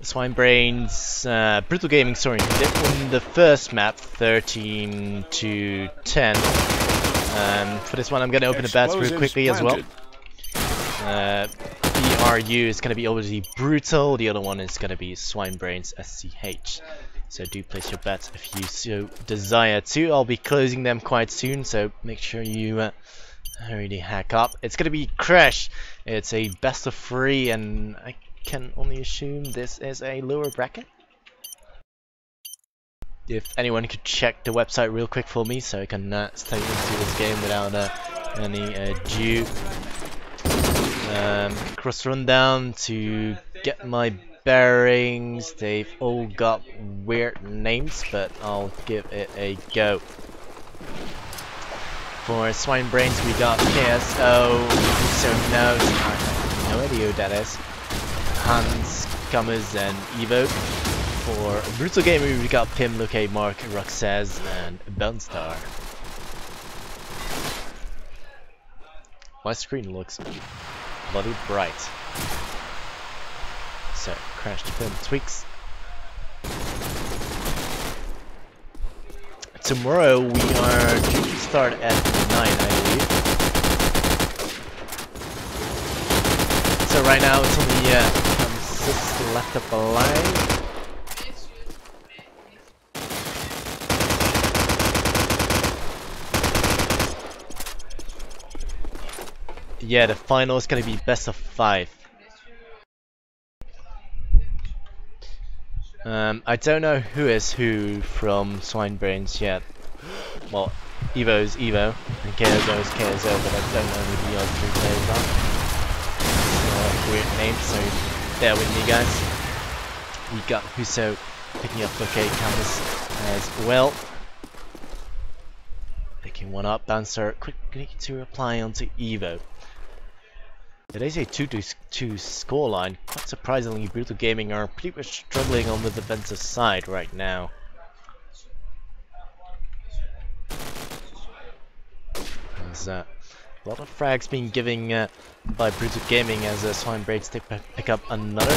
Schweinbrains brutal gaming story. He did win the first map 13 to 10. For this one I'm gonna open the bets real quickly as well. BRU is gonna be obviously brutal, the other one is gonna be Schweinbrains SCH. So do place your bets if you so desire to. I'll be closing them quite soon, so make sure you hurry the heck up. It's gonna be Crash. It's a best of 3 and I can only assume this is a lower bracket. If anyone could check the website real quick for me so I can stay into this game without any ado. Cross rundown to get my bearings. They've all got weird names, but I'll give it a go. For Schweinbrains we got KSO, so knows, I have no idea who that is. Hans, Cummers and Evo. For Brutal Gamer we got Pim, Luke, Mark, Roxaz and Bonstar. My screen looks bloody bright. So, Crash to Pim tweaks. Tomorrow we are due to start at 9, I believe. So right now it's only 6 left up alive. Yeah, the final is gonna be best of 5. I don't know who is who from Schweinbrains yet. Well, Evo is Evo, and KSO is KSO, but I don't know who the other 3 players are. Weird names, so bear with me guys. We got Huso picking up OK cameras as well. Picking one up, Bouncer quickly to reply onto Evo. It is a 2-2 scoreline. Quite surprisingly, Brutal Gaming are pretty much struggling on the defensive side right now. There's a lot of frags being given by Brutal Gaming as Schweinbrains pick up another 2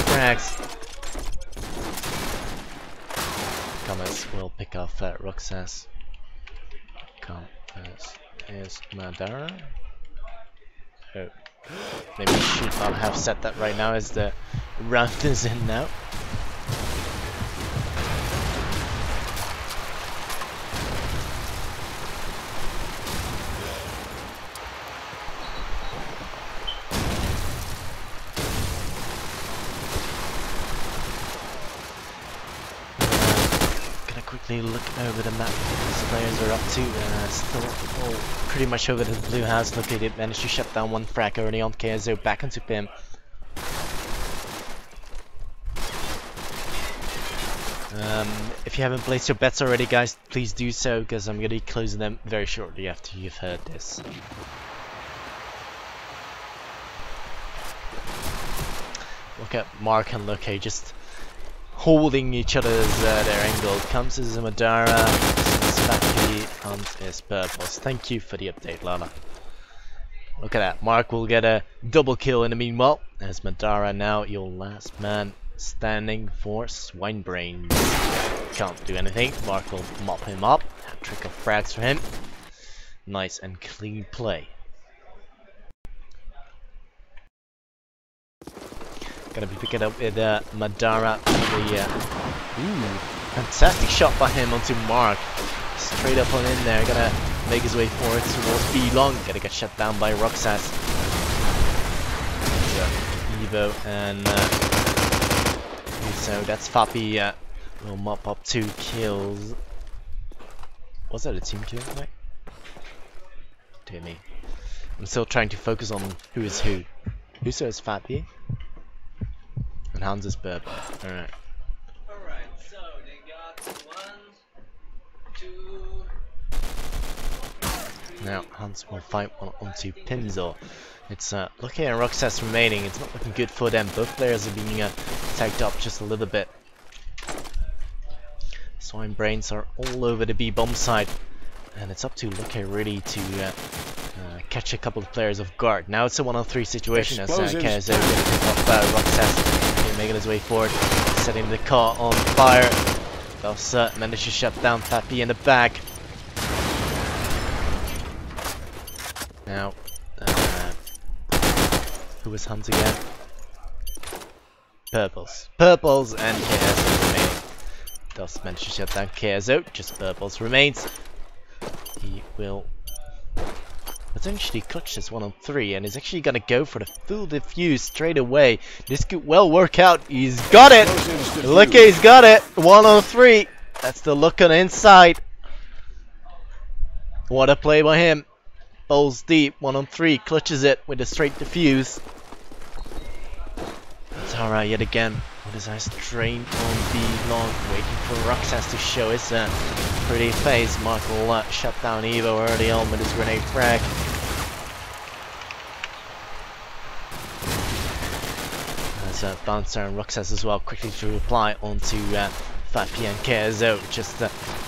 frags. Commas will pick off Roxas. Commas is Madara. Oh. Maybe I should not have said that right now as the round is in now. Gonna quickly look over the map what these players are up to. Still all pretty much over the blue house. Look at it, managed to shut down 1 frag early on. KSO back into Pim. If you haven't placed your bets already guys, please do so, because I'm going to be closing them very shortly after you've heard this. Look at Mark and Luke just holding each other's their angle. Comes as Madara, Spacky, Hans is Purples. Thank you for the update, Lala. Look at that, Mark will get a double kill in the meanwhile, as Madara now your last man standing for Schweinbrains. Can't do anything, Mark will mop him up, hat-trick of frags for him. Nice and clean play. Gonna be picking up with Madara. Ooh, fantastic shot by him onto Mark. Straight up on in there, gonna make his way forward towards B long. Gonna get shut down by Roxas. Evo and so that's Fappy will mop up 2 kills. Was that a team kill? Right? Dear me. I'm still trying to focus on who is who. Who is Fappy? And Hans is Burp. Alright. Alright, so they got 1, 2. Now Hans will fight one onto Pinzel. It's Lucky and Roxas remaining. It's not looking good for them. Both players are being tagged up just a little bit. Schweinbrains are all over the B bomb side, and it's up to Lucky really to catch a couple of players off guard. Now it's a 1-on-3 situation as KSO gonna pick off Roxas. his way forward, setting the car on fire. Thus managed to shut down Fat P in the back. Now, who was Hunt again? Purples. Purples and KSO remaining. Thus managed to shut down KSO, just Purples remains. He will potentially clutch this 1-on-3 and is actually gonna go for the full defuse straight away. This could well work out. He's got it! Look, he's got it! 1-on-3. That's the look on the inside. What a play by him. Bowls deep, 1-on-3, clutches it with a straight defuse. It's alright yet again. With his eyes trained on B long, waiting for Roxas to show his pretty face. Mark will shut down Evo early on with his grenade frag. There's Bouncer and Roxas as well, quickly to reply onto Fat P and KSO. Just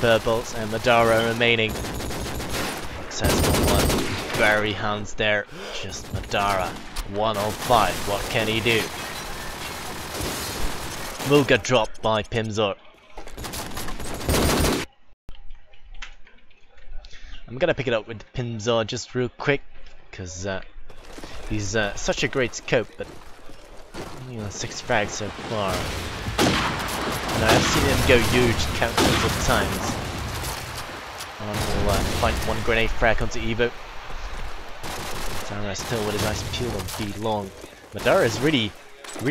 Purples and Madara remaining. Roxas will bury hands there. Just Madara. 1-on-5. What can he do? Will get dropped by Pimzor. I'm gonna pick it up with Pimzor just real quick, because he's such a great scope, but only on 6 frags so far. And I've seen him go huge countless of times. And we'll find one grenade frag onto Evo. Madara still with his eyes peeled on B long. Madara is really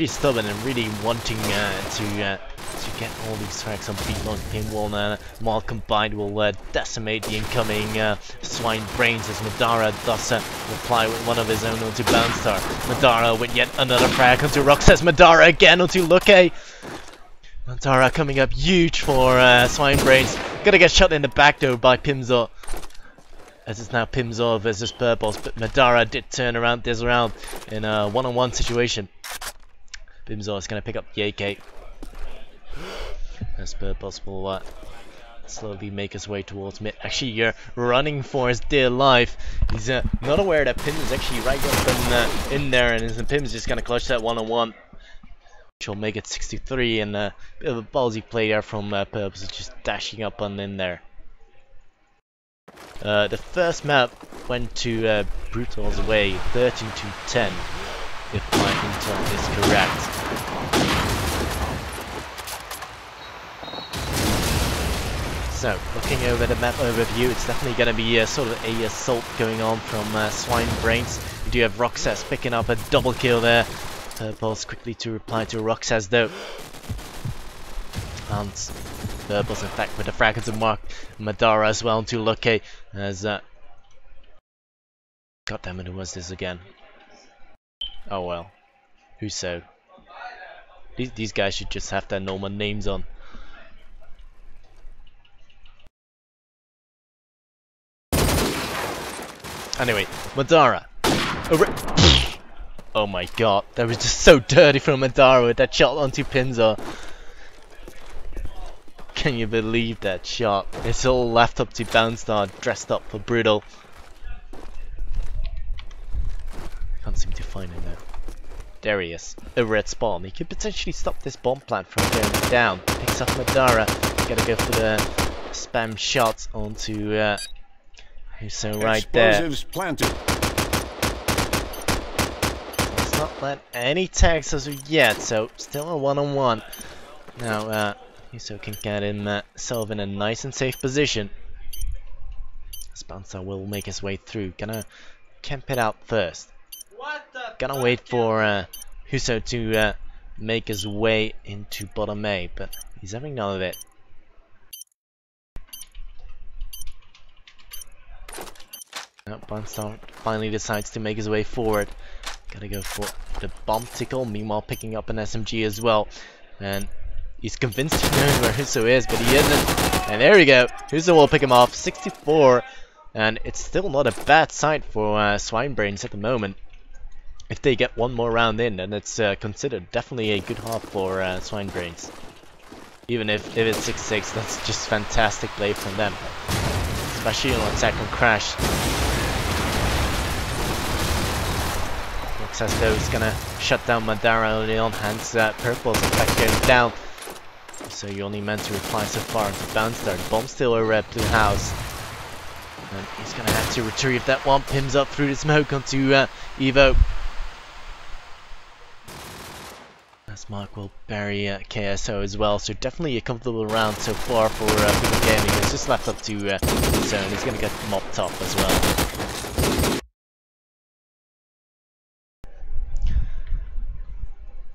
stubborn and really wanting to get all these frags on B long. Pinwall and Maul combined will decimate the incoming Swine brains as Madara does reply with one of his own onto Bounstar. Madara with yet another frag onto Roxas. Madara again onto Luke. Madara coming up huge for Swine brains. Gonna get shot in the back though by Pimzor. As it's now Pimzor versus Purples, but Madara did turn around this round in a 1-on-1 situation. Pimzor is going to pick up the AK. As Purples will slowly make his way towards mid. Actually, you're running for his dear life. He's not aware that Pim is actually right up in there, and Pim's just going to clutch that 1-on-1. Which will make it 63, and a bit of a ballsy play there from Purples, just dashing up on in there. The first map went to Brutal's way, 13-10. If my intel is correct. So, looking over the map overview, it's definitely going to be sort of a assault going on from Swine brains. We do have Roxas picking up a double kill there. Purples quickly to reply to Roxas though. And Purples in fact with the fragments of Mark Madara as well to Lucky as God damn it, who was this again? Oh well. Who's so? These guys should just have their normal names on. Anyway, Madara. Oh my god, that was just so dirty from Madara with that shot onto Pimzor. Can you believe that shot? It's all left up to Bounstar, dressed up for Brutal. Can't seem to find him now. There he is, a red spawn. He could potentially stop this bomb plant from going down. Picks up Madara. Gotta go for the spam shots onto so right there. Planted. Let's not let any tags as of yet, so still a 1-on-1. Now so can get himself in a nice and safe position. Spencer will make his way through. Gonna camp it out first. Gonna wait for Huso to make his way into bottom A, but he's having none of it. Now Barnstar finally decides to make his way forward. Gotta go for the bomb tickle, meanwhile picking up an SMG as well. And he's convinced he knows where Huso is, but he isn't. And there we go. Huso will pick him off. 64. And it's still not a bad sight for Swine brains at the moment. If they get one more round in, then it's considered definitely a good half for Swine brains. Even if it's 6-6, that's just fantastic play from them. Especially on attack and crash. Roxas though is gonna shut down Madara early on, hence Purple's in fact going down. So you only meant to reply so far into bounce there. The bomb's still over at Blue House. And he's gonna have to retrieve that one. Pims up through the smoke onto Evo. As Mark will bury KSO as well. So definitely a comfortable round so far for Blue Gaming. It's just left up to Zone. He's gonna get mopped up as well.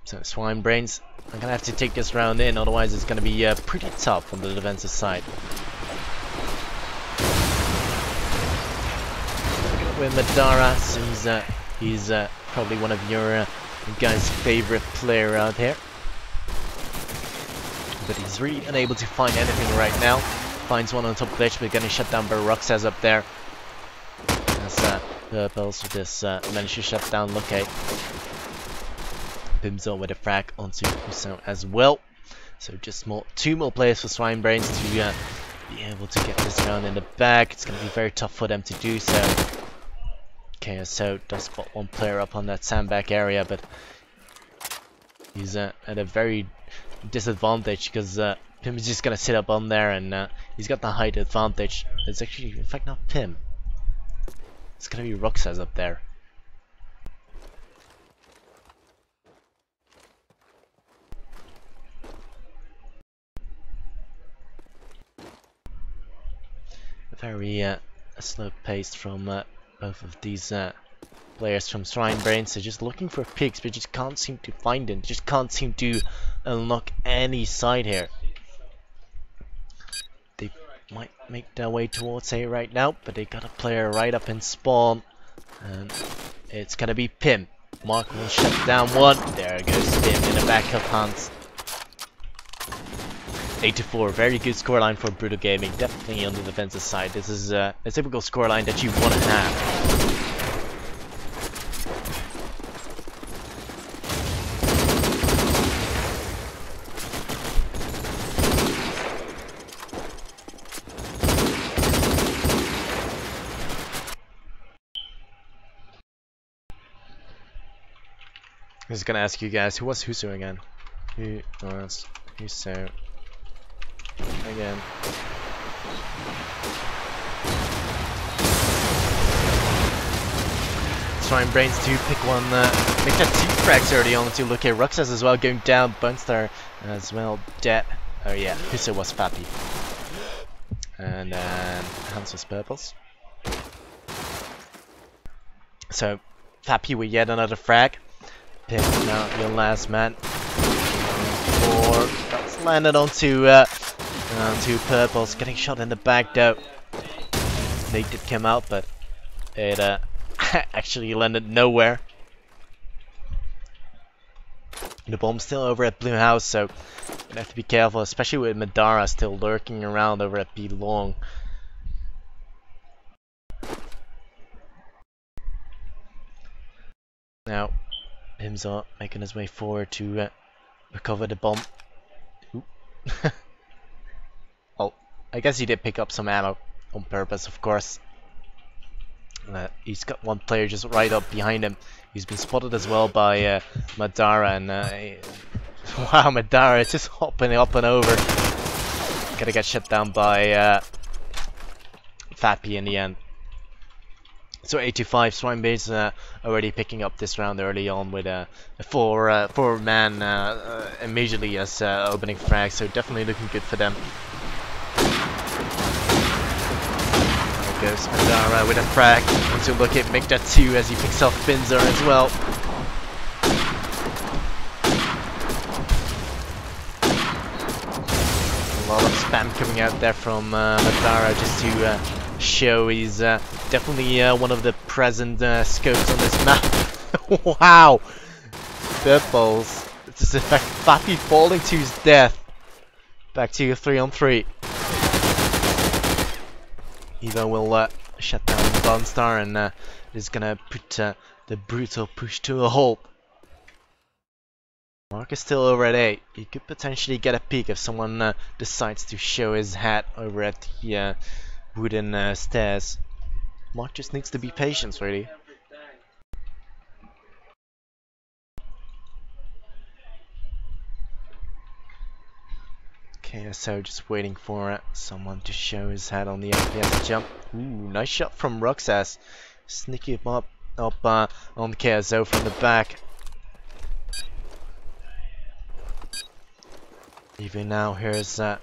So Schweinbrains, I'm gonna have to take this round in, otherwise it's gonna be pretty tough on the defensive side. With Madara, seems he's probably one of your guys' favorite player out here. But he's really unable to find anything right now. Finds one on top glitch, but getting shut down by Roxas up there. As Purples with this managed to shut down Luke. Pimzo with a frag onto Huso as well. So just two more players for Schweinbrains to be able to get this round in the bag. It's going to be very tough for them to do so. KSO does spot one player up on that sandbag area, but he's at a very disadvantage because Pim is just going to sit up on there, and he's got the height advantage. It's actually, in fact, not Pim. It's going to be Roxas up there. Very slow pace from both of these players from Schweinbrains. They're just looking for picks, but just can't seem to find them. Just can't seem to unlock any side here. They might make their way towards A right now, but they got a player right up in spawn, and it's gonna be Pim. Mark will shut down one. There goes Pim in the back of Hans. 8-4, very good scoreline for Brutal Gaming, definitely on the defensive side. This is a typical scoreline that you want to have. I was gonna ask you guys, who was Huso again? Who was Huso? Again. Schweinbrains to pick one, make that 2 frags early on to look at Roxas as well, going down, Bunstar as well, dead. Oh yeah, Huso was Fappy. And then Hans was Purples. So, Fappy with yet another frag. Pick now your last man. 4, that's landed onto Purples, getting shot in the back though. They did come out, but it actually landed nowhere. The bomb's still over at Blue House, so you have to be careful, especially with Madara still lurking around over at B long. Now, Pimzo making his way forward to recover the bomb. Well, I guess he did pick up some ammo on purpose, of course. He's got one player just right up behind him. He's been spotted as well by Madara, and wow, Madara is just hopping up and over. Gonna get shut down by Fappy in the end. So 8-5, Schweinbrains already picking up this round early on with a 4-man immediately as opening frag, so definitely looking good for them. There goes Madara with a frag. Want to look at make that 2 as he picks off Finzer as well. A lot of spam coming out there from Madara just to show he's definitely one of the present scopes on this map. Wow! Purples. This is in fact Fappy falling to his death. Back to 3-on-3. Evo will shut down Bunstar and is gonna put the brutal push to a halt. Mark is still over at 8. He could potentially get a peek if someone decides to show his hat over at the wooden stairs. Mark just needs to be patient, really. KSO just waiting for someone to show his head on the FPS jump. Ooh, nice shot from Roxas. Sneaking him up on KSO from the back. Even now, here's getting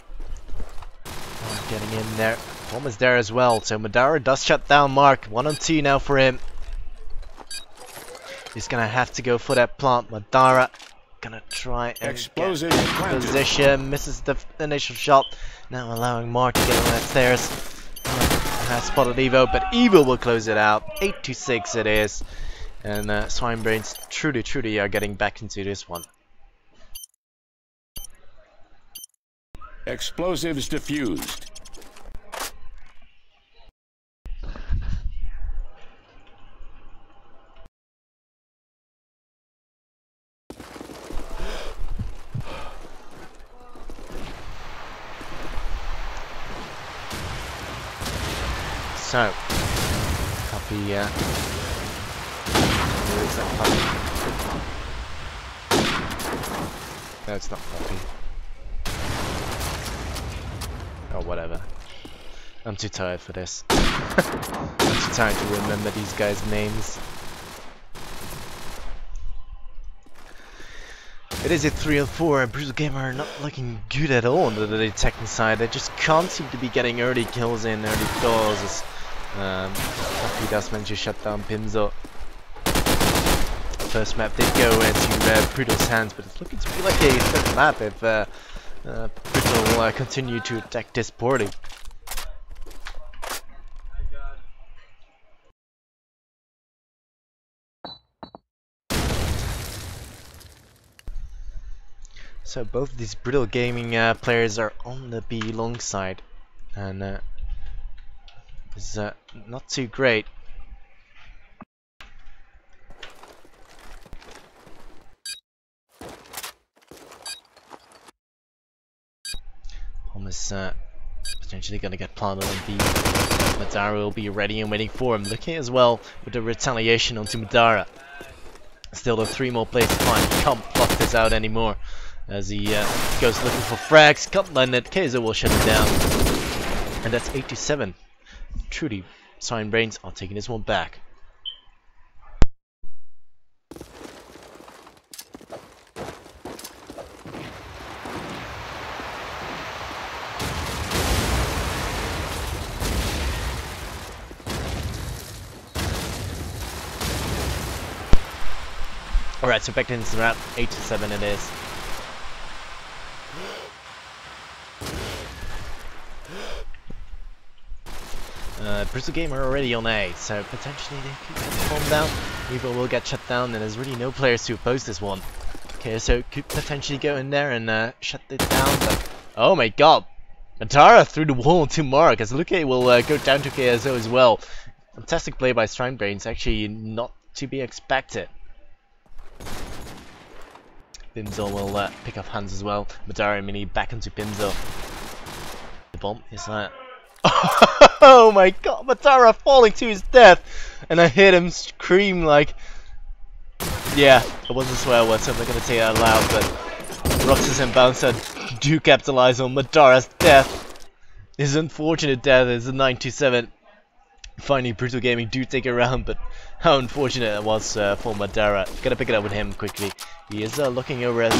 in there. Bomb is there as well, so Madara does shut down Mark. 1 on 2 now for him. He's gonna have to go for that plant. Madara gonna try and Explosive get position. Misses the initial shot. Now allowing Mark to get on that stairs. Has spotted Evo, but Evo will close it out. 8-6 it is. And Schweinbrains truly are getting back into this one. Explosives diffused. So, copy, where is that puppy? No, it's not puppy. Oh, whatever. I'm too tired for this. I'm too tired to remember these guys' names. It is a 3 and 4, and Brutal Gamer are not looking good at all on the attacking side. They just can't seem to be getting early kills in, early kills. He does manage to shut down Pimzo. First map did go into Brutal's hands, but it's looking to be like a third map if Brutal will continue to attack this poorly. So both these Brutal Gaming players are on the B long side, and it's not too great. Almost potentially gonna get planted on B. Madara will be ready and waiting for him. Looking as well with the retaliation onto Madara. Still the 3 more plays to find. Can't block this out anymore. As he goes looking for frags, can't land it. Kaiser will shut it down. And that's 8-7. Truly, Schweinbrains are taking this one back. Alright, so back to this round, 8-7 it is. Brutal Gamer already on A, so potentially they could get the bomb down. Evo will get shut down, and there's really no players to oppose this one. Okay, so could potentially go in there and shut it down, but oh my god! Madara through the wall to Mark, as Luke will go down to KSO as well. Fantastic play by Schweinbrains, actually not to be expected. Pimzo will pick up hands as well. Madara and Mini back into Pimzo. The bomb is oh my god, Madara falling to his death! And I heard him scream like... Yeah, it wasn't a swear word, so I'm not gonna say it out loud, but Roxas and Bouncer do capitalize on Madara's death. His unfortunate death is a 9-7. Finally, Brutal Gaming do take a round, but how unfortunate it was for Madara. Gotta pick it up with him quickly. He is looking over at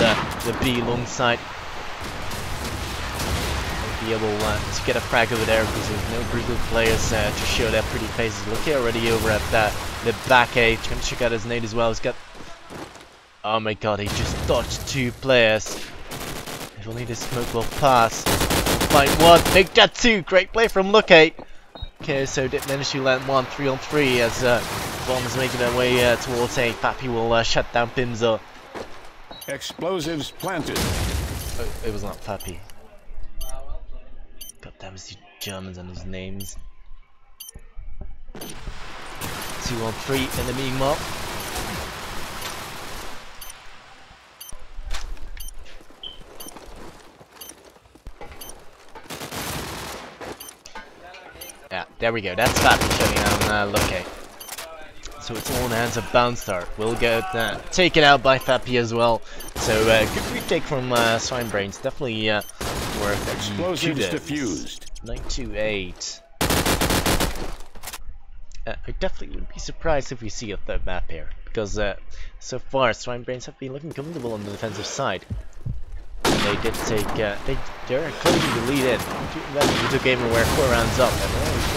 the B long side. Be able to get a frag over there because there's no Brutal players to show their pretty faces. Look here already over at the back A. Trying to check out his nade as well. He's got... Oh my god, he just dodged 2 players. If only this smoke will pass. Find 1, make that 2. Great play from Luke. Okay, so did manage to land 1 3-on-3 as Bomb is making their way towards A. Pappy will shut down Pimzo. Explosives planted. Oh, it was not Pappy. God damn, it's the Germans and his names. 2-on-3 in the meanwhile. Yeah, there we go. That's Fappy showing on Lucky. So it's all hands of Bouncer. Will get taken out by Fappy as well. So good retake from Swinebrains. Definitely worth. Explosives diffused. 928. I definitely would be surprised if we see a third map here, because so far schweinbrains have been looking comfortable on the defensive side. They did take, they're closing the lead in. Brutal Gamer were 4 rounds up, and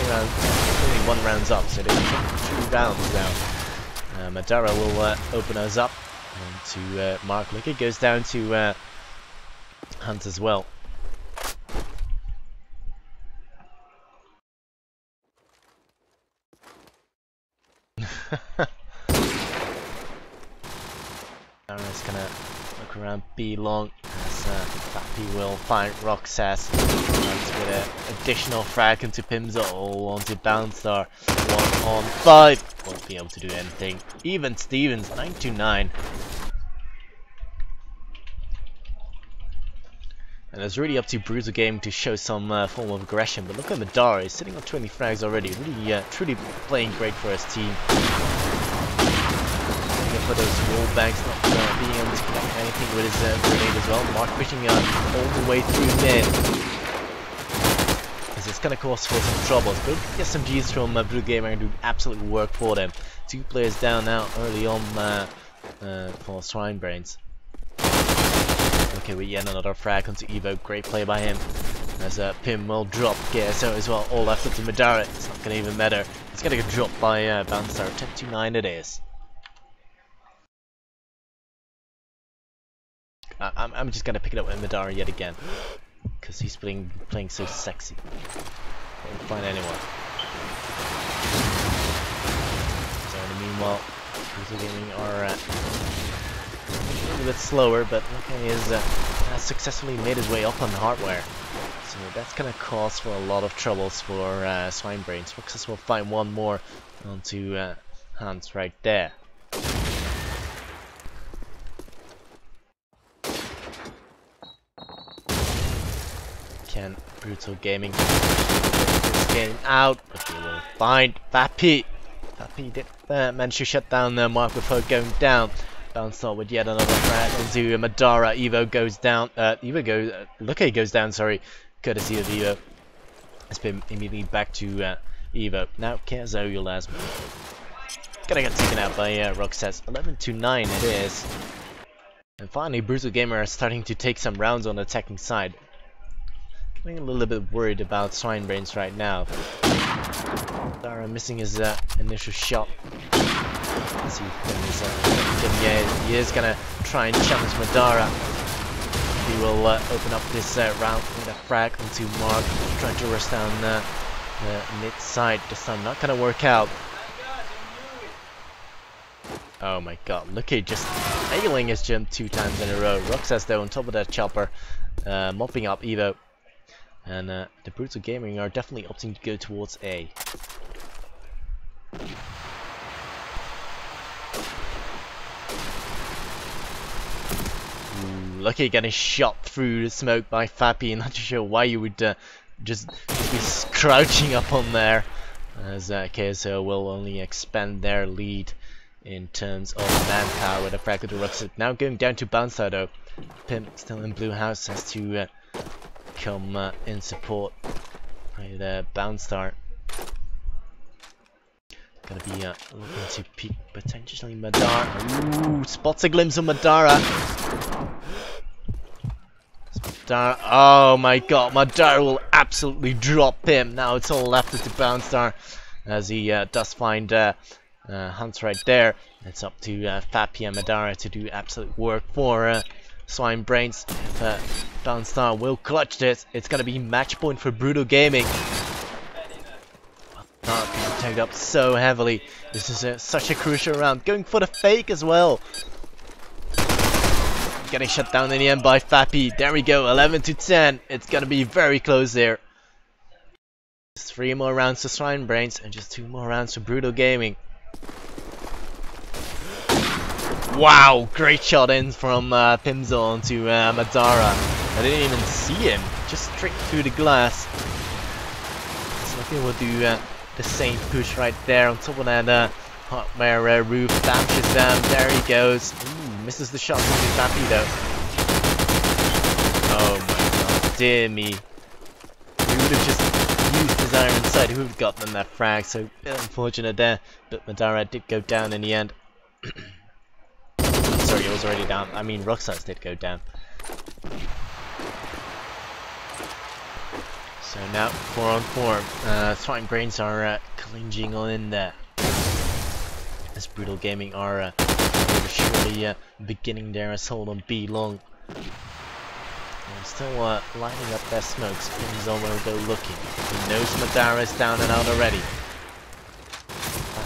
only 1 rounds up, so they took 2 rounds now. Madara will open us up, and to Mark. Look, it goes down to Hunt as well. Dara's gonna look around B long as Fappy will find Roxas with an additional frag into Pimzo onto Bouncer. 1 on 5. Won't be able to do anything. Even Stevens 929. And it's really up to Brutal Game to show some form of aggression. But look at Madara, he's sitting on 20 frags already. Really, truly playing great for his team. For those wall banks, not being able to connect anything with his grenade as well. Mark pushing all the way through mid. Because it's going to cause for some troubles. But SMGs from Brutal Gamer and do absolute work for them. 2 players down now early on for Schweinbrains. Okay, we get another frag onto Evo. Great play by him. As Pim will drop KSO as well. All left up to Madara. It's not going to even matter. It's going to get dropped by Bouncer. 10-9 it is. I'm just gonna pick it up with Madara yet again, because he's playing so sexy. Won't find anyone. So in the meanwhile, Brutal Gaming are a little bit slower, but okay, has successfully made his way up on the hardware. So that's gonna cause for a lot of troubles for Schweinbrains. Roxas will find one more onto Hans right there. Can Brutal Gaming get this game out? But we will find Fappy. Fappy did manage to shut down the Mark before going down. Bouncer with yet another frag onto Madara. Evo goes down. Luke goes down. Sorry, courtesy of Evo. It's been immediately back to Evo. Now KSO last. Gonna get taken out by Roxas. 11-9 it is. And finally, Brutal Gamer are starting to take some rounds on the attacking side. I'm a little bit worried about Schweinbrains right now. Dara missing his initial shot. Let's see if he is gonna try and challenge Madara. He will open up this round with a frag onto Mark, trying to rush down the mid side. This time not gonna work out. Oh my god, look at just failing his jump 2 times in a row. Roxas though on top of that chopper, mopping up Evo. And the Brutal Gaming are definitely opting to go towards A. Lucky getting shot through the smoke by Fappy. Not too sure why you would just be crouching up on there. As KSO will only expand their lead in terms of manpower with a frag to Roxas. Now going down to Bouncer though. Pimp still in blue house, has to come in support by the Bouncer. Gonna be looking to peek potentially Madara. Ooh, spots a glimpse of Madara. Oh my god, Madara will absolutely drop him. Now it's all left to Bouncer as he does find Hunt right there. It's up to Fappy and Madara to do absolute work for Schweinbrains. If Bouncer will clutch this, it's gonna be match point for Brutal Gaming. Not being tagged up so heavily. This is such a crucial round. Going for the fake as well. Getting shut down in the end by Fappy. There we go, 11-10. It's gonna be very close there. Just 3 more rounds to Schweinbrains and just 2 more rounds to Brutal Gaming. Wow, great shot in from Pimzo onto Madara. I didn't even see him, just straight through the glass. So I think we'll do the same push right there on top of that hardware roof. Dashes down, there he goes. Ooh, misses the shot from Fappy though. Oh my god, dear me. He would have just used his iron sight. Who would have gotten that frag? So, bit unfortunate there. But Madara did go down in the end. I'm sorry, he was already down. I mean, Roxas did go down. So now 4 on 4. Swine brains are clinging on in there. As Brutal Gaming are surely beginning their assault on B long. And still lining up their smokes. Pinzo will go looking. He knows Madara is down and out already.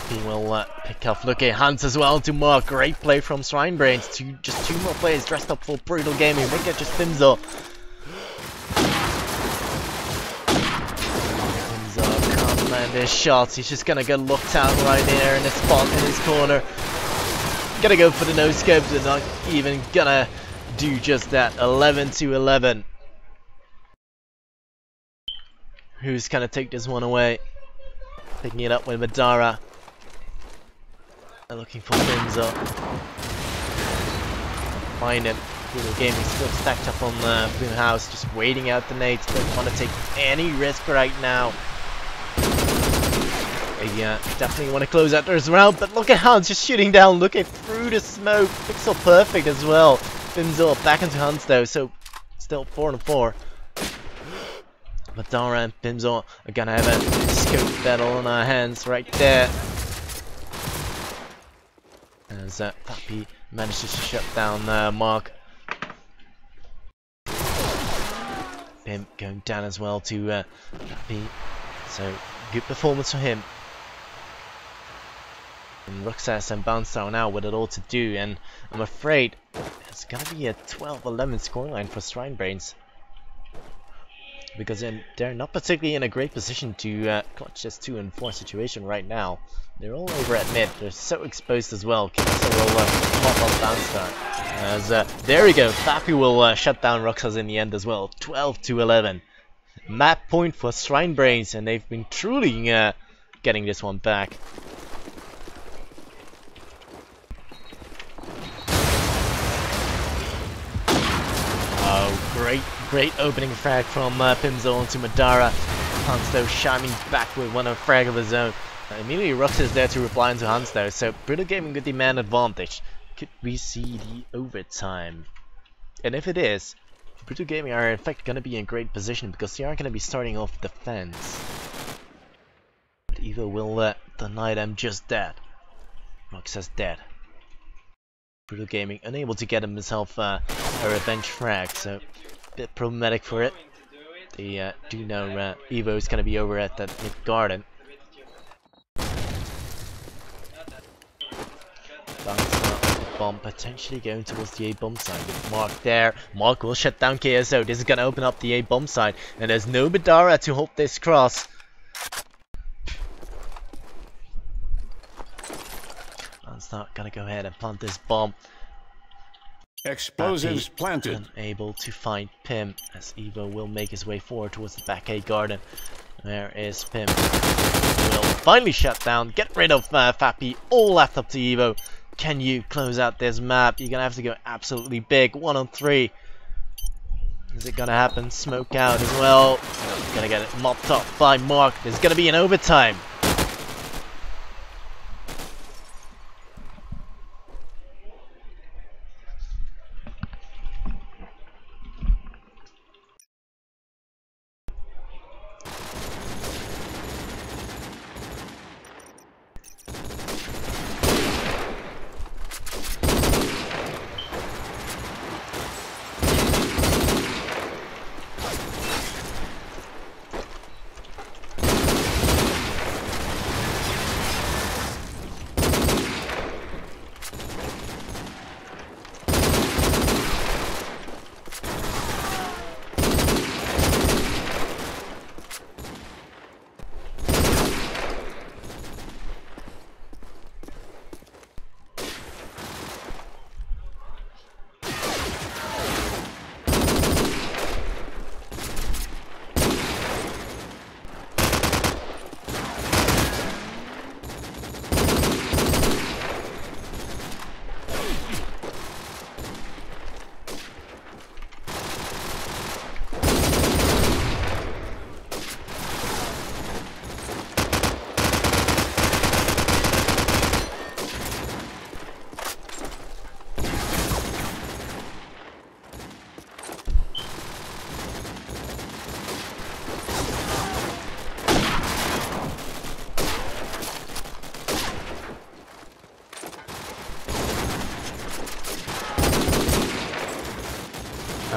He will pick off. Look at Hans as well to mark. Great play from schweinbrains. Just two more players dressed up for Brutal Gaming. Look at just Pinzo. Can't land his shots. He's just gonna get locked out right there in the spot in his corner. Gonna go for the no scope. They're not even gonna do just that. 11 to 11. Who's gonna take this one away? Picking it up with Madara. They're looking for Finza. Find him. Brutal Gaming still stacked up on the Boom House, just waiting out the nades. Don't want to take any risk right now. They definitely want to close out this round, but look at Hans just shooting down. Look at through the smoke. Pixel perfect as well. Finza back into Hans though, so still 4 on 4. Madara and Pinzo are gonna have a scope battle on our hands right there. As Papi manages to shut down Mark. Pim going down as well to Papi. So good performance for him. And Roxas and Bouncer now with it all to do, and I'm afraid it's gonna be a 12-11 scoreline for schweinbrains. Because they're not particularly in a great position to clutch this 2 and 4 situation right now. They're all over at mid. They're so exposed as well. So will pop up Bouncer. As there we go. Papi will shut down Roxas in the end as well. 12 to 11. Map point for schweinbrains, and they've been truly getting this one back. Oh, great opening frag from Pinzo onto Madara. Hans though shining back with one frag of his own. Immediately Roxas is there to reply into Hans though, so Brutal Gaming with the man advantage. Could we see the overtime? And if it is, Brutal Gaming are in fact going to be in great position because they are going to be starting off defense. But Evo will deny them just that. Roxas dead. Brutal Gaming unable to get himself a revenge frag, so a bit problematic for it. They do know Evo is going to be over at that mid garden. Bomb potentially going towards the A bomb side with Mark there. Mark will shut down KSO. This is going to open up the A bomb side, and there's no Madara to hold this cross. That's not gonna go ahead and plant this bomb. Explosives planted. Unable to find Pim as Evo will make his way forward towards the back A garden. There is Pim. Will finally shut down. Get rid of Fappy. All left up to Evo. Can you close out this map? You're gonna have to go absolutely big. 1 on 3. Is it gonna happen? Smoke out as well. Gonna get it mopped up by Mark. There's gonna be an overtime.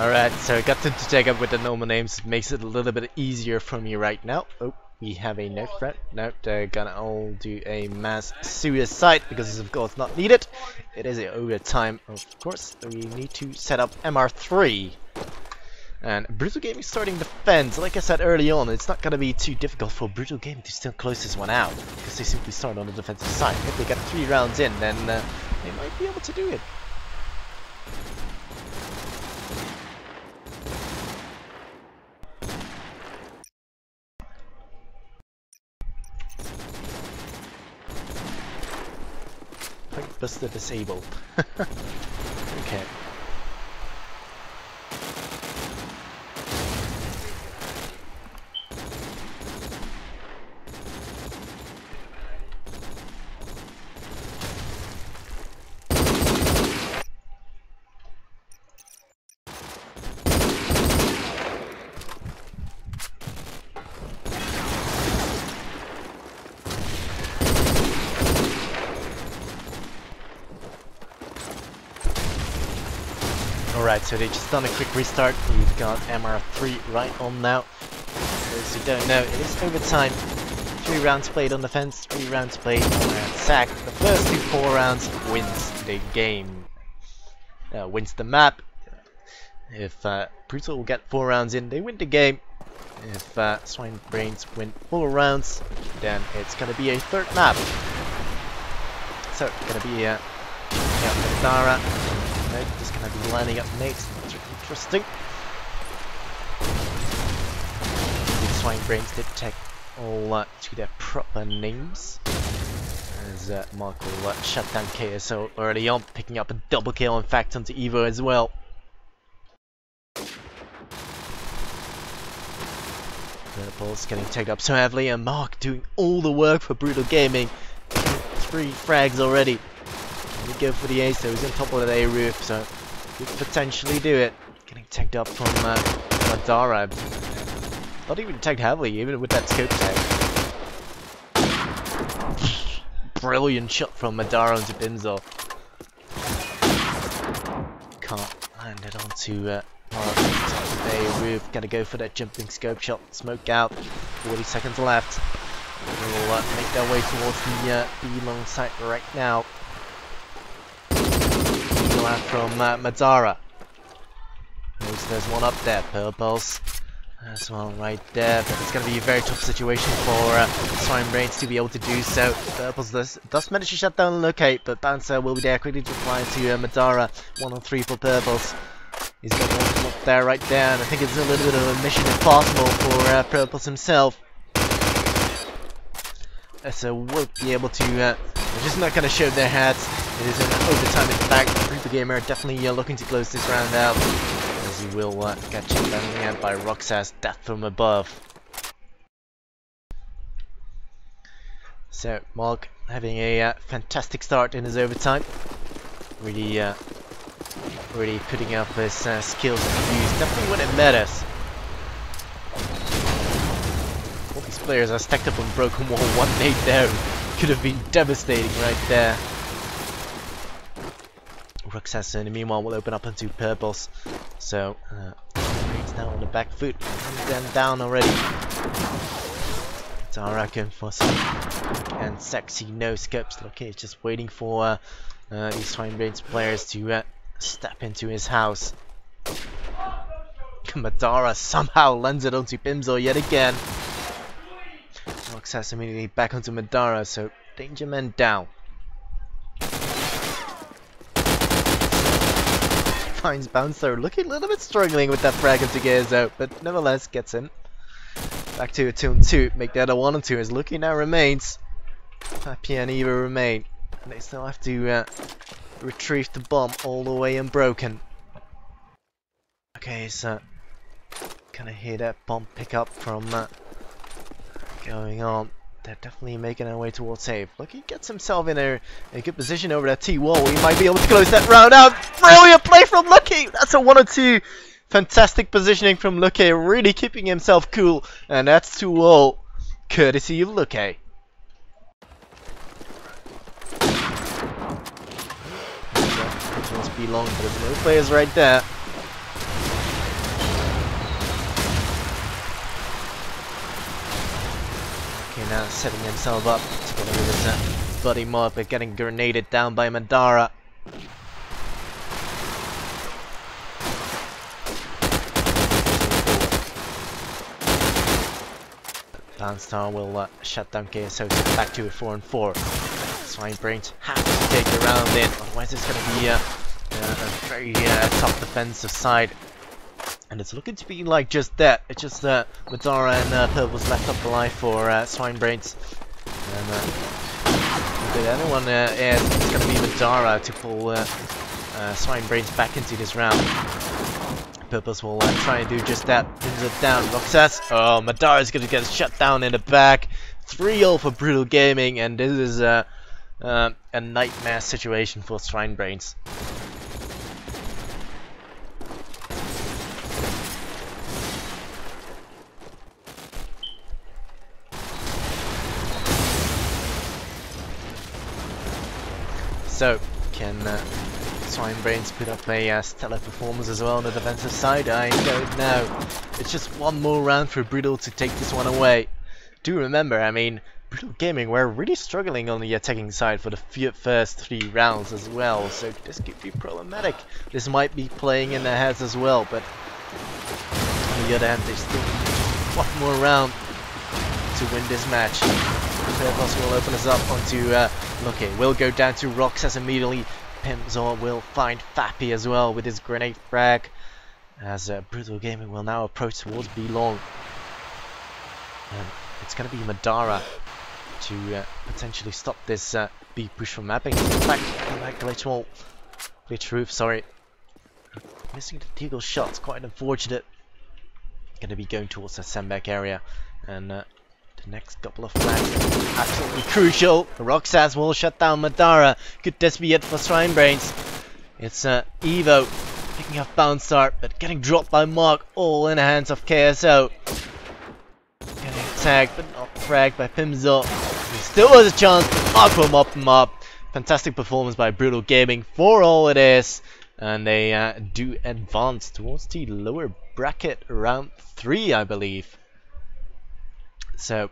Alright, so I got them to take up with the normal names. It makes it a little bit easier for me right now. Oh, we have a note threat. No, they're gonna all do a mass suicide because it's of course not needed. It is overtime, of course. We need to set up MR3. And Brutal Gaming starting defense. Like I said early on, it's not gonna be too difficult for Brutal Gaming to still close this one out because they simply start on the defensive side. If they get 3 rounds in, then they might be able to do it. Buster disabled. Okay. Alright, so they just done a quick restart. We've got MR3 right on now. For those who don't know, it is overtime. 3 rounds played on defense, 3 rounds played on attack. The first 4 rounds wins the game. Wins the map. If Brutal will get 4 rounds in, they win the game. If Schweinbrains win 4 rounds, then it's gonna be a 3rd map. So, it's gonna be Madara. Just gonna be lining up mates. Interesting. The Schweinbrains did take all to their proper names. As Mark will shut down KSO early on, picking up a double kill in fact onto Evo as well. Purple's getting taken up so heavily, and Mark doing all the work for Brutal Gaming. 3 frags already. We go for the ace, so he's on top of the A roof, so could potentially do it. Getting tagged up from Madara. Not even tagged heavily, even with that scope tag. Brilliant shot from Madara onto Bimzo. Can't land it onto Mark. Top of the A roof. Gotta go for that jumping scope shot. Smoke out. 40 seconds left. We'll make their way towards the B-long site right now. Out from Madara. There's one up there. Purples. There's one right there. But it's going to be a very tough situation for Schweinbrains to be able to do so. Purples does manage to shut down Locate, but Bouncer will be there quickly to reply to Madara. 1 on 3 for Purples. He's got one up there, right there, and I think it's a little bit of a mission impossible for Purples himself. So won't be able to. They're just not going to show their heads. It is an overtime in fact. Brutal Gamer definitely looking to close this round out, as he will get checked down in the end by Roxas, death from above. So Mark having a fantastic start in his overtime. Really putting up his skills to use, definitely when it matters. All these players are stacked up on Broken Wall. 1 nade there could have been devastating right there. Roxas in the meanwhile will open up into Purples. So it's now on the back foot. And then down already. Tara going for some and sexy no scopes. Okay, just waiting for these Swine-Brains players to step into his house. Madara somehow lands it onto Bimzo yet again. Roxas immediately back onto Madara, so Danger Man down. Finds Bouncer looking a little bit struggling with that frag into Geazo, but nevertheless gets in. Back to a 2-2, make that a 1-2 as Lucky now remains. Happy and Eva remain. And they still have to retrieve the bomb all the way unbroken. Okay, so can I hear that bomb pick up from going on? They're definitely making their way towards save. Lucky gets himself in a good position over that T-wall. We might be able to close that round out. Brilliant play from Lucky! That's a 1-2. Fantastic positioning from Lucky, really keeping himself cool. And that's 2-all, courtesy of Lucky. Must be long, but there's no players right there. now setting himself up together with his buddy Mod, but getting grenaded down by Madara. Downstar will shut down KSO to back to a 4-4. Schweinbrains have to take the round in, otherwise it's going to be a very tough defensive side. And it's looking to be like just that. It's just Madara and Purple's left up alive for Schweinbrains. And if anyone it's going to be Madara to pull Schweinbrains back into this round. Purples will try and do just that. Pins it down. Roxas. Oh, Madara's going to get shut down in the back. 3-0 for Brutal Gaming, and this is a nightmare situation for Schweinbrains. So, can Schweinbrains put up a stellar performance as well on the defensive side? I don't know. It's just one more round for Brutal to take this one away. Do remember, I mean, Brutal Gaming were really struggling on the attacking side for the first 3 rounds as well, so this could be problematic. This might be playing in their heads as well, but on the other hand, they still need one more round to win this match. Purples will open us up onto okay, we'll go down to Roxas immediately. Pimzor will find Fappy as well with his grenade frag, as Brutal Gaming will now approach towards B long. And it's going to be Madara to potentially stop this B push from mapping. Back glitch roof, sorry. Missing the Deagle shots, quite unfortunate. Going to be going towards the sandbag area, and the next couple of flags absolutely crucial. Roxas will shut down Madara. Could this be it for Schweinbrains? It's Evo picking up Bounce Start, but getting dropped by Mark, all in the hands of KSO. Getting tagged, but not fragged by Pimzor. He still has a chance, but Mark will mop him up. Fantastic performance by Brutal Gaming for all it is. And they do advance towards the lower bracket, round 3, I believe. So,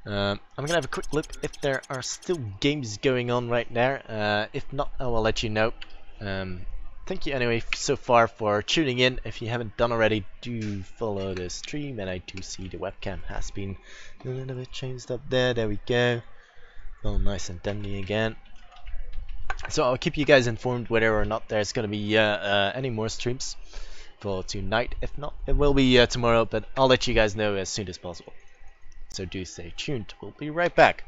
I'm gonna have a quick look if there are still games going on right there. If not, I will let you know. Thank you anyway so far for tuning in. If you haven't done already, do follow the stream, and I do see the webcam has been a little bit changed up there. There we go. All nice and dandy again. So I'll keep you guys informed whether or not there's gonna be any more streams for tonight. If not, it will be tomorrow, but I'll let you guys know as soon as possible. So do stay tuned. We'll be right back.